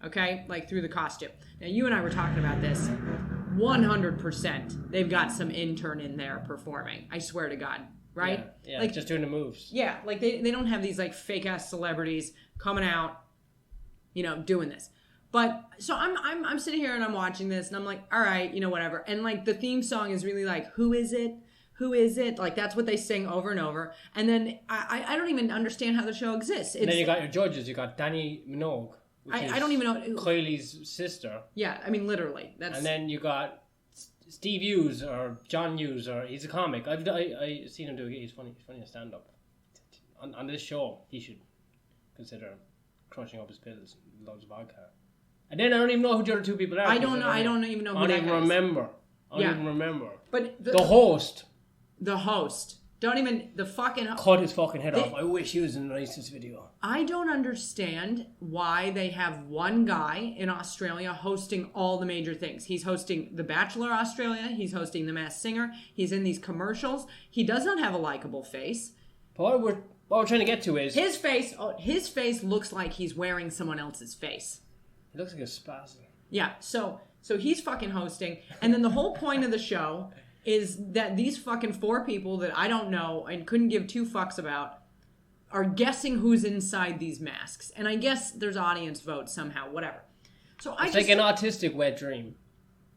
Speaker 1: okay, like through the costume. Now you and I were talking about this. 100%, they've got some intern in there performing. I swear to God, right?
Speaker 2: Yeah,
Speaker 1: like
Speaker 2: just doing the moves.
Speaker 1: Yeah, like they don't have these like fake ass celebrities coming out, you know, doing this. But so I'm sitting here and I'm watching this and I'm like, all right, you know, whatever. And like the theme song is really like, who is it? Who is it? Like that's what they sing over and over. And then I don't even understand how the show exists.
Speaker 2: And then you got your judges. You got Danny Minogue.
Speaker 1: I don't even know.
Speaker 2: Kylie's sister.
Speaker 1: Yeah, I mean literally.
Speaker 2: And then you got Steve Hughes or John Hughes, or he's a comic. I've seen him do it. He's funny in stand up. On this show, he should consider crushing up his pills with loads of vodka. And then I don't even know who the other two people are.
Speaker 1: I don't know. I don't even know who
Speaker 2: I
Speaker 1: that
Speaker 2: don't
Speaker 1: is.
Speaker 2: even remember.
Speaker 1: But
Speaker 2: the host.
Speaker 1: The host. Don't even... The fucking...
Speaker 2: Cut his fucking head off. I wish he was in the nicest video.
Speaker 1: I don't understand why they have one guy in Australia hosting all the major things. He's hosting The Bachelor Australia. He's hosting The Masked Singer. He's in these commercials. He does not have a likable face.
Speaker 2: But what we're trying to get to is...
Speaker 1: His face looks like he's wearing someone else's face.
Speaker 2: It looks like a spasm.
Speaker 1: Yeah, so he's fucking hosting, and then the whole point of the show is that these fucking four people that I don't know and couldn't give two fucks about are guessing who's inside these masks. And I guess there's audience votes somehow, whatever. So it's
Speaker 2: like an autistic wet dream.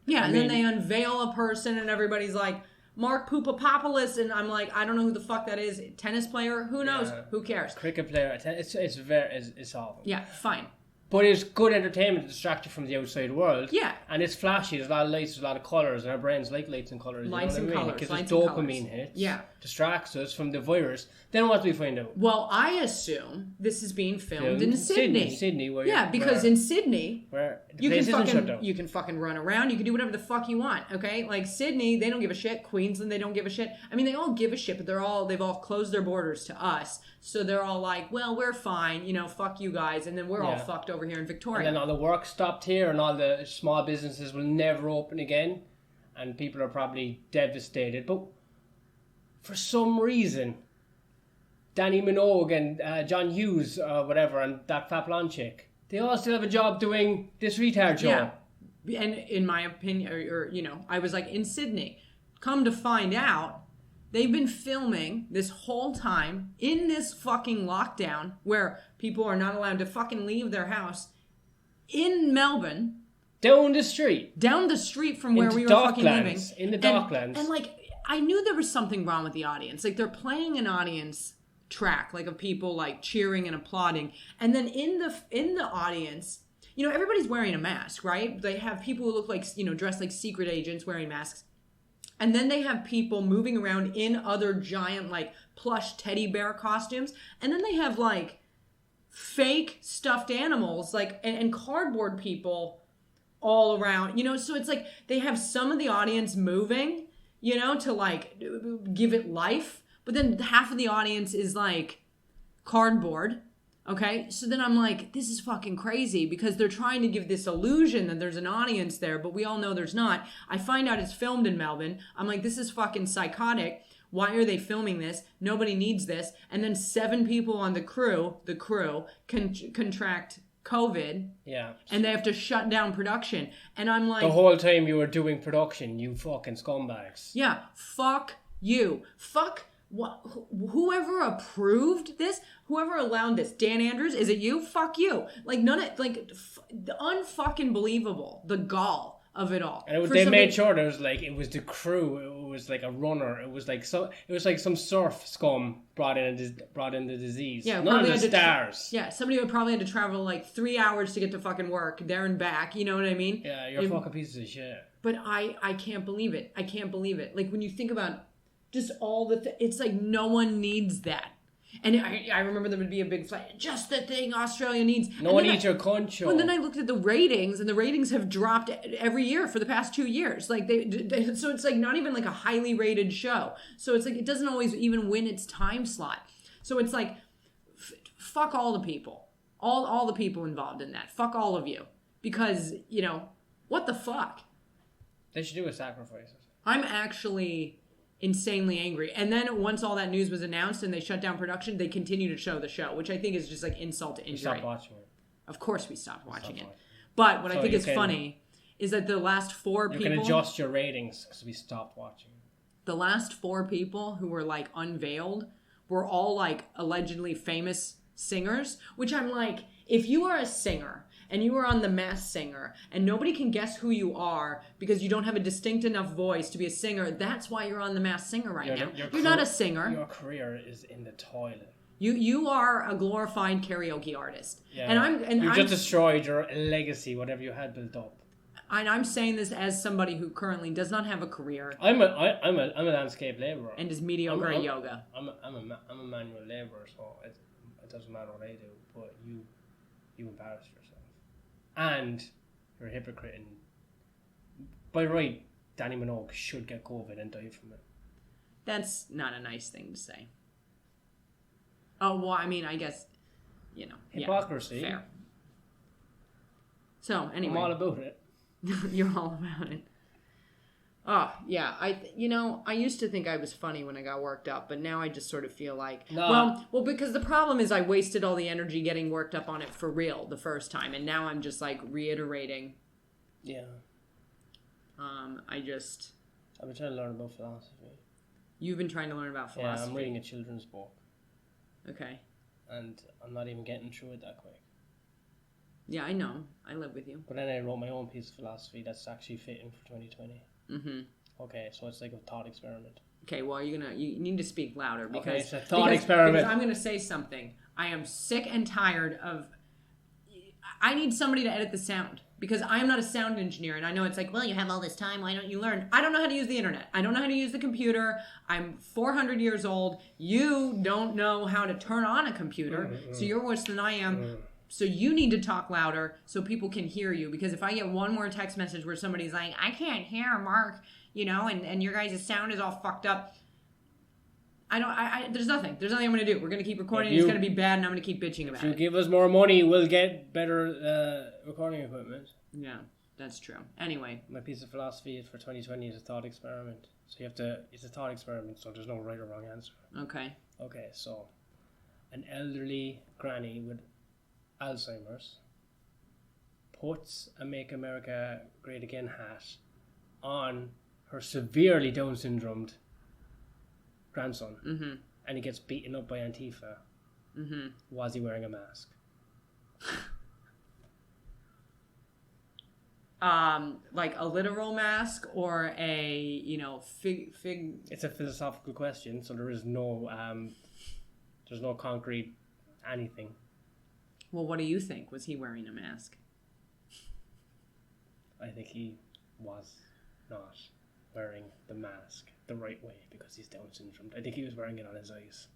Speaker 1: Yeah, then they unveil a person and everybody's like, Mark Poupapopoulos, and I'm like, I don't know who the fuck that is. Tennis player? Who knows? Yeah. Who cares?
Speaker 2: Cricket player. It's awful.
Speaker 1: Yeah, fine.
Speaker 2: But it's good entertainment to distract you from the outside world.
Speaker 1: Yeah.
Speaker 2: And it's flashy. There's a lot of lights, there's a lot of colours, and our brains like lights and colours.
Speaker 1: Lights and colours.
Speaker 2: Because it's dopamine hits.
Speaker 1: Yeah.
Speaker 2: Distracts us from the virus. Then what do we find out?
Speaker 1: Well, I assume this is being filmed in Sydney.
Speaker 2: Sydney,
Speaker 1: because in Sydney,
Speaker 2: where
Speaker 1: you can fucking run around. You can do whatever the fuck you want. Okay, like Sydney, they don't give a shit. Queensland, they don't give a shit. I mean, they all give a shit, but they've all closed their borders to us. So they're all like, well, we're fine. You know, fuck you guys, and then we're all fucked over here in Victoria.
Speaker 2: And then all the work stopped here, and all the small businesses will never open again, and people are probably devastated. But for some reason, Danny Minogue and John Hughes or whatever, and that fat blonde chick, they all still have a job doing this retard show.
Speaker 1: Yeah, and in my opinion, or you know, I was like, in Sydney, come to find out, they've been filming this whole time in this fucking lockdown where people are not allowed to fucking leave their house in Melbourne.
Speaker 2: Down the street
Speaker 1: from where we were fucking living.
Speaker 2: In the Docklands.
Speaker 1: And like, I knew there was something wrong with the audience. Like, they're playing an audience track, like of people like cheering and applauding. And then in the audience, you know, everybody's wearing a mask, right? They have people who look like, you know, dressed like secret agents wearing masks. And then they have people moving around in other giant, like, plush teddy bear costumes. And then they have, like, fake stuffed animals, like, and cardboard people all around. You know, so it's like they have some of the audience moving, you know, to, like, give it life. But then half of the audience is, like, cardboard. Okay, so then I'm like, this is fucking crazy because they're trying to give this illusion that there's an audience there, but we all know there's not. I find out it's filmed in Melbourne. I'm like, this is fucking psychotic. Why are they filming this? Nobody needs this. And then 7 people on the crew contract COVID.
Speaker 2: Yeah.
Speaker 1: And they have to shut down production. And I'm like...
Speaker 2: The whole time you were doing production, you fucking scumbags.
Speaker 1: Yeah, fuck you. Fuck... Whoever approved this, whoever allowed this, Dan Andrews, is it you? Fuck you. Like none of unfucking believable. The gall of it all.
Speaker 2: And they made sure there was like it was the crew. It was like a runner. It was like some surf scum brought in the disease. Yeah, none of the stars.
Speaker 1: Somebody would probably had to travel like 3 hours to get to fucking work there and back. You know what I mean?
Speaker 2: Yeah, you're fucking pieces of shit.
Speaker 1: But I can't believe it. I can't believe it. Like when you think about. Just all it's like no one needs that. And I remember there would be a big fight. Just the thing Australia needs.
Speaker 2: No one needs your concho.
Speaker 1: Well, then I looked at the ratings, and the ratings have dropped every year for the past 2 years. Like so it's like not even like a highly rated show. So it's like it doesn't always even win its time slot. So it's like fuck all the people, all the people involved in that. Fuck all of you, because what the fuck?
Speaker 2: They should do a sacrifice.
Speaker 1: I'm actually insanely angry. And then once all that news was announced and they shut down production, they continue to show the show, which I think is just like insult to injury.
Speaker 2: We stopped watching it.
Speaker 1: Of course we stopped watching it. But what I think is funny is that the last 4 people...
Speaker 2: You can adjust your ratings because we stopped watching.
Speaker 1: The last 4 people who were like unveiled were all like allegedly famous singers, which I'm like, if you are a singer and you are on The Masked Singer and nobody can guess who you are because you don't have a distinct enough voice to be a singer, that's why you're on The Masked Singer now. You're not a singer.
Speaker 2: Your career is in the toilet.
Speaker 1: You are a glorified karaoke artist.
Speaker 2: Yeah. You just destroyed your legacy, whatever you had built up.
Speaker 1: And I'm saying this as somebody who currently does not have a career.
Speaker 2: I'm a landscape labourer.
Speaker 1: And is mediocre at yoga.
Speaker 2: I'm a manual labourer, so it doesn't matter what I do, but you embarrass yourself. And you're a hypocrite. And by right, Danny Minogue should get COVID and die from it.
Speaker 1: That's not a nice thing to say. Oh, well, I mean, I guess,
Speaker 2: Hypocrisy.
Speaker 1: Yeah, fair. So, anyway.
Speaker 2: I'm all about it.
Speaker 1: You're all about it. Oh, yeah. I used to think I was funny when I got worked up, but now I just sort of feel like... No. Well, because the problem is I wasted all the energy getting worked up on it for real the first time, and now I'm just, like, reiterating.
Speaker 2: Yeah.
Speaker 1: I've
Speaker 2: been trying to learn about philosophy.
Speaker 1: You've been trying to learn about philosophy?
Speaker 2: Yeah, I'm reading a children's book.
Speaker 1: Okay.
Speaker 2: And I'm not even getting through it that quick.
Speaker 1: Yeah, I know. I live with you.
Speaker 2: But then I wrote my own piece of philosophy that's actually fitting for 2020.
Speaker 1: Mm-hmm.
Speaker 2: Okay, so it's like a thought experiment.
Speaker 1: Okay, well, you need to speak louder because
Speaker 2: it's a thought experiment.
Speaker 1: Because I'm going to say something. I am sick and tired of. I need somebody to edit the sound because I am not a sound engineer, and I know it's like, well, you have all this time. Why don't you learn? I don't know how to use the internet. I don't know how to use the computer. I'm 400 years old. You don't know how to turn on a computer, so you're worse than I am. So you need to talk louder so people can hear you. Because if I get one more text message where somebody's like, I can't hear Mark, and your guys' sound is all fucked up. There's nothing. There's nothing I'm going to do. We're going to keep recording. It's going to be bad, and I'm going to keep bitching about it.
Speaker 2: If you give us more money, we'll get better recording equipment.
Speaker 1: Yeah, that's true. Anyway.
Speaker 2: My piece of philosophy for 2020 is a thought experiment. So it's a thought experiment, so there's no right or wrong answer.
Speaker 1: Okay.
Speaker 2: Okay, so an elderly granny with Alzheimer's puts a Make America Great Again hat on her severely Down syndromed grandson, and he gets beaten up by Antifa. Was he wearing a mask?
Speaker 1: Like a literal mask or a fig.
Speaker 2: It's a philosophical question, so there is no there's no concrete anything.
Speaker 1: Well, what do you think? Was he wearing a mask?
Speaker 2: I think he was not wearing the mask the right way because he's Down syndrome. I think he was wearing it on his eyes.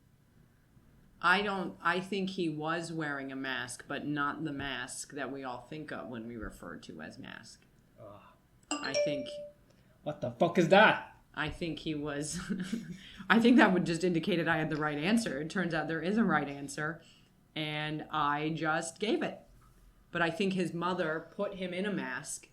Speaker 1: I think he was wearing a mask, but not the mask that we all think of when we refer to as mask. I think...
Speaker 2: What the fuck is that?
Speaker 1: I think he was... I think that would just indicate that I had the right answer. It turns out there is a right answer. and I just gave it. But I think his mother put him in a mask.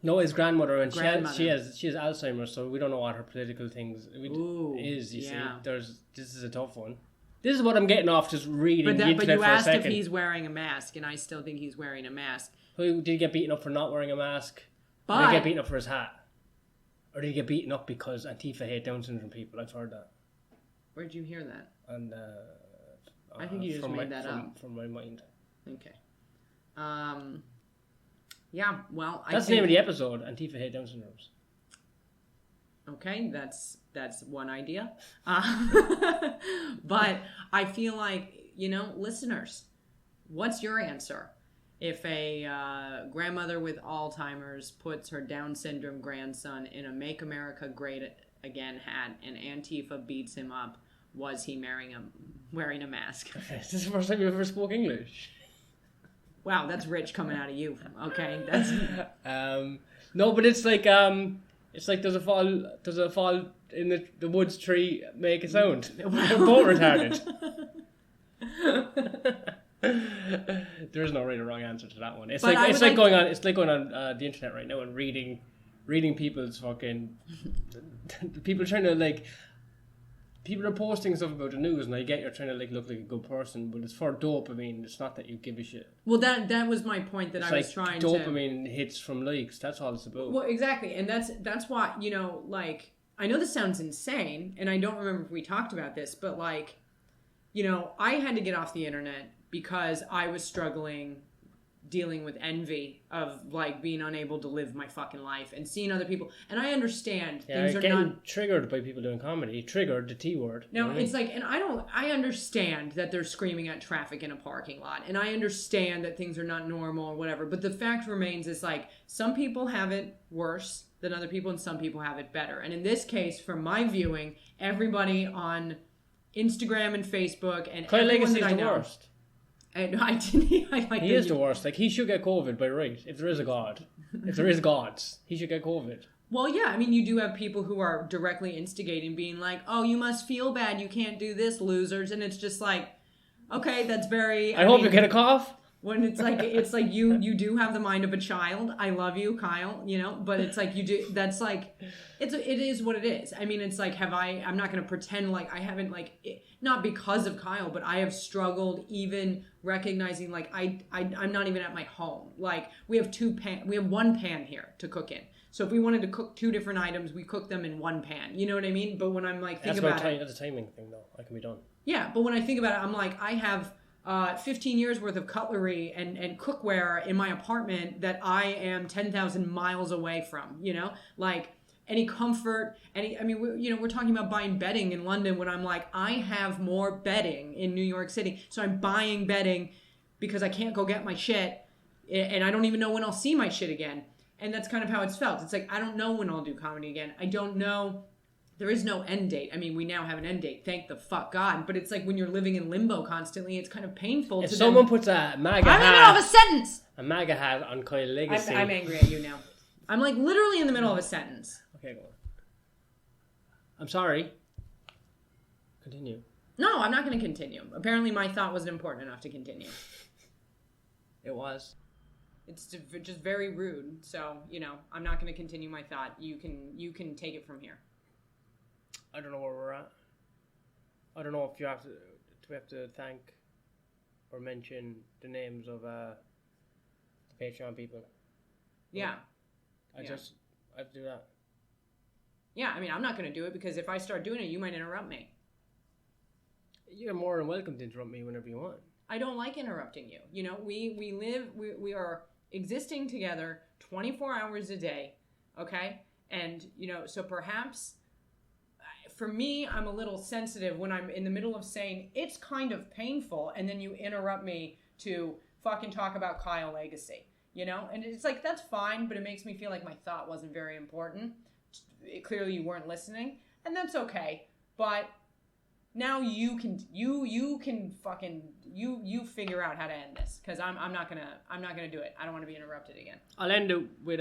Speaker 2: No, his grandmother, and
Speaker 1: Grandmother.
Speaker 2: she has Alzheimer's, so we don't know what her political things is. You see, this is a tough one. This is what I'm getting off just reading the internet for a second.
Speaker 1: But you asked if he's wearing a mask, and I still think he's wearing a mask.
Speaker 2: Did he get beaten up for not wearing a mask? Or did he get beaten up for his hat? Or did he get beaten up because Antifa hate Down syndrome people? I've heard that.
Speaker 1: Where'd you hear that?
Speaker 2: And
Speaker 1: I think you just made that up.
Speaker 2: From my mind.
Speaker 1: Okay. Yeah, well,
Speaker 2: that's the name of the episode, Antifa hate Down syndromes.
Speaker 1: Okay, that's one idea. But I feel like, listeners, what's your answer? If a grandmother with Alzheimer's puts her Down syndrome grandson in a Make America Great Again hat and Antifa beats him up, was he wearing a mask?
Speaker 2: Is this the first time you ever spoke English?
Speaker 1: Wow, that's rich coming out of you. Okay, that's
Speaker 2: no, but it's like does a fall in the woods tree make a sound? They're both retarded. There is no right or wrong answer to that one. It's like going on the internet right now and reading people's fucking people trying to people are posting stuff about the news, and I get you're trying to look like a good person, but it's for dopamine. It's not that you give a shit.
Speaker 1: Well, that was my point that I was trying to.
Speaker 2: Dopamine hits from likes. That's all it's about.
Speaker 1: Well, exactly, and that's why I know this sounds insane, and I don't remember if we talked about this, but I had to get off the internet because I was struggling dealing with envy of being unable to live my fucking life and seeing other people. And I understand things are not
Speaker 2: triggered by people doing comedy. Triggered, the T word.
Speaker 1: No, it's and I understand that they're screaming at traffic in a parking lot, and I understand that things are not normal or whatever, but the fact remains is some people have it worse than other people and some people have it better. And in this case, from my viewing, everybody on Instagram and Facebook and
Speaker 2: Kyle
Speaker 1: everyone
Speaker 2: Legacy
Speaker 1: that
Speaker 2: is
Speaker 1: I
Speaker 2: the
Speaker 1: know,
Speaker 2: worst.
Speaker 1: He
Speaker 2: is the worst. He should get COVID by right. If there is a God. If there is gods, he should get COVID.
Speaker 1: Well, yeah, I mean, you do have people who are directly instigating, being like, oh, you must feel bad, you can't do this, losers. And it's just okay, that's very...
Speaker 2: I hope you get a cough.
Speaker 1: When it's you do have the mind of a child. I love you, Kyle, but it's you do, that's it is what it is. I mean, it's I'm not going to pretend I haven't not because of Kyle, but I have struggled even recognizing I'm not even at my home. We have one pan here to cook in. So if we wanted to cook two different items, we cook them in one pan. You know what I mean? But when I'm think about it,
Speaker 2: that's a timing thing though. That can be done.
Speaker 1: Yeah, but when I think about it, I'm I have 15 years worth of cutlery and cookware in my apartment that I am 10,000 miles away from, any comfort, we're talking about buying bedding in London when I'm I have more bedding in New York City. So I'm buying bedding because I can't go get my shit and I don't even know when I'll see my shit again. And that's kind of how it's felt. It's I don't know when I'll do comedy again. I don't know. There is no end date. I mean, we now have an end date. Thank the fuck God. But it's when you're living in limbo constantly, it's kind of painful
Speaker 2: if someone puts a MAGA hat...
Speaker 1: I'm in the middle of a sentence!
Speaker 2: A MAGA hat on Kyle Legacy...
Speaker 1: I'm angry at you now. I'm literally in the middle of a sentence.
Speaker 2: Okay, go on. I'm sorry. Continue.
Speaker 1: No, I'm not going to continue. Apparently my thought wasn't important enough to continue.
Speaker 2: It was.
Speaker 1: It's just very rude. So, I'm not going to continue my thought. You can take it from here.
Speaker 2: I don't know where we're at. I don't know if do we have to thank or mention the names of the Patreon people.
Speaker 1: Yeah.
Speaker 2: I have to do that.
Speaker 1: Yeah, I mean, I'm not going to do it because if I start doing it, you might interrupt me.
Speaker 2: You're more than welcome to interrupt me whenever you want.
Speaker 1: I don't like interrupting you. We are existing together 24 hours a day, okay? And, so perhaps... For me, I'm a little sensitive when I'm in the middle of saying, it's kind of painful, and then you interrupt me to fucking talk about Kyle Legacy, And it's that's fine, but it makes me feel like my thought wasn't very important. Clearly you weren't listening, and that's okay. But now you can fucking figure out how to end this, because I'm not gonna do it. I don't want to be interrupted again.
Speaker 2: I'll end it with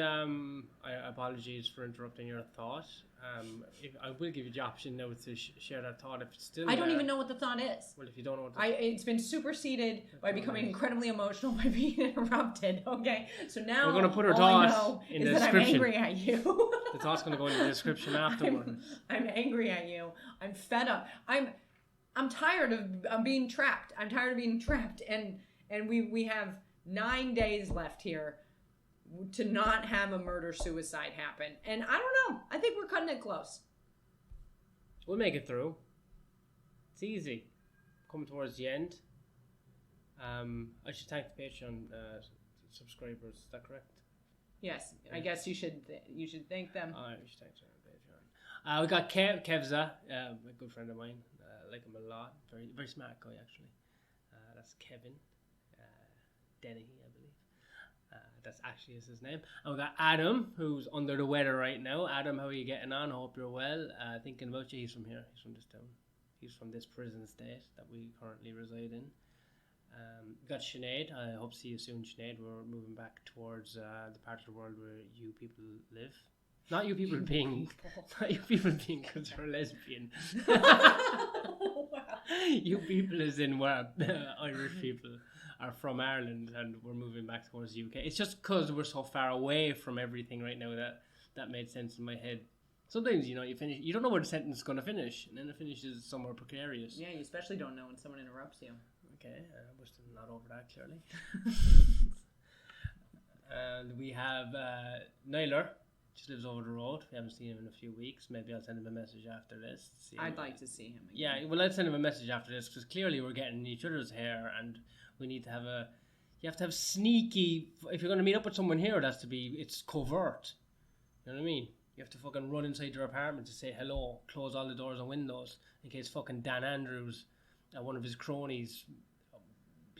Speaker 2: apologies for interrupting your thought. I will give you the option now to share that thought if it's still.
Speaker 1: I don't even know what the thought is.
Speaker 2: Well, if you don't know what
Speaker 1: it's been superseded by becoming incredibly emotional by being interrupted. Okay, so now
Speaker 2: we're going to put our thoughts in the description. I'm angry at you. The thought's going to go in the description afterward.
Speaker 1: I'm angry at you. I'm fed up. I'm tired of being trapped. I'm tired of being trapped, and we have 9 days left here to not have a murder-suicide happen. And I don't know. I think we're cutting it close.
Speaker 2: We'll make it through. It's easy. Coming towards the end. I should thank the Patreon subscribers. Is that correct?
Speaker 1: Yes. Yeah. I guess you should thank them.
Speaker 2: You should thank them on Patreon. We got Kevza, a good friend of mine. I like him a lot. Very, very smart guy, actually. That's Kevin Denny, I believe. That's actually his name. And we got Adam, who's under the weather right now. Adam, how are you getting on? I hope you're well. Thinking about you. He's from here. He's from this town. He's from this prison state that we currently reside in. We got Sinead. I hope to see you soon, Sinead. We're moving back towards the part of the world where you people live. Not you people being because you're lesbian. You people as in where Irish people are from Ireland and we're moving back towards the UK. It's just because we're so far away from everything right now that made sense in my head. Sometimes, you don't know where the sentence is going to finish, and then it finishes somewhere precarious.
Speaker 1: Yeah, you especially don't know when someone interrupts you.
Speaker 2: Okay, we're still not over that, clearly. And we have Naylor. Just lives over the road. We haven't seen him in a few weeks. Maybe I'll send him a message after this.
Speaker 1: I'd like to see him again.
Speaker 2: Yeah, well, I'll send him a message after this because clearly we're getting in each other's hair and we need to have you have to have sneaky, if you're going to meet up with someone here, it's covert. You know what I mean? You have to fucking run inside your apartment to say hello, close all the doors and windows in case fucking Dan Andrews, one of his cronies,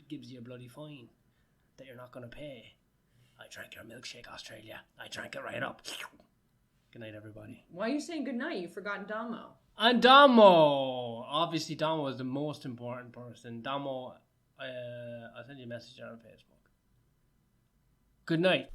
Speaker 2: gives you a bloody fine that you're not going to pay. I drank your milkshake, Australia. I drank it right up. Good night, everybody.
Speaker 1: Why are you saying good night? You've forgotten Damo.
Speaker 2: And Damo! Obviously, Damo is the most important person. Damo, I'll send you a message on Facebook. Good night.